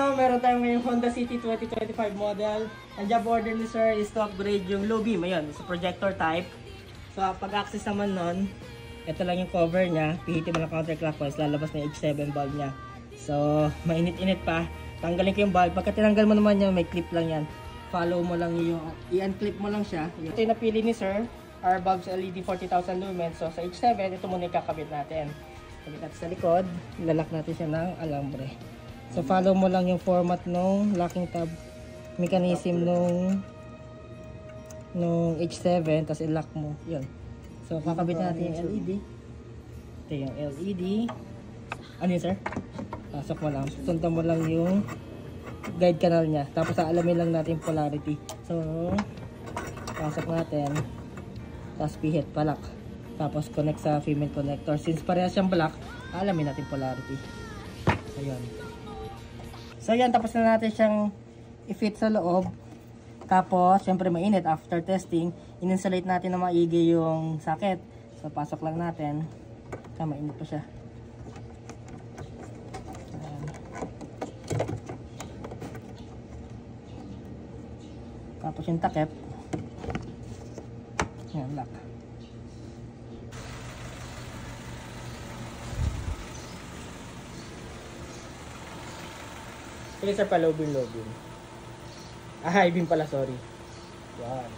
no, meron tayong ngayong Honda City 2025 model. Ang job order ni sir is to upgrade yung low beam. Ayun, sa projector type. So, pag-access naman nun, ito lang yung cover niya. Pihitin mo lang counterclockwise, lalabas na yung H7 bulb niya. So, mainit-init pa. Tanggalin ko yung bulb. Pagka tinanggal mo naman yan, may clip lang yan. Follow mo lang yung, i-unclip mo lang siya. Ito yung napili ni sir, our bulbs LED 40,000 lumens. So, sa H7, ito muna yung kakabit natin. Kabit natin sa likod, ilalak natin siya ng alambre. So, follow mo lang yung format nung locking tab mechanism nung H7, tapos i-lock mo. Yun. So, kakabit natin yung LED. Ito yung LED. Ano yun, sir? Pasok mo lang. Sundan mo lang yung guide canal niya. Tapos, alamin lang natin yung polarity. So, pasok natin. Tapos, pihit, palak. Tapos, connect sa female connector. Since parehas siyang black, alamin natin polarity. So, yun. So, yan. Tapos na natin siyang i-fit sa loob. Tapos, syempre mainit. After testing, in-insulate natin na maigi yung socket. So, pasok lang natin. Mainit pa siya. Ayan. Tapos yung takip. Ayan, lock. Sige sir, pa low beam. High beam pala, sorry. Yan.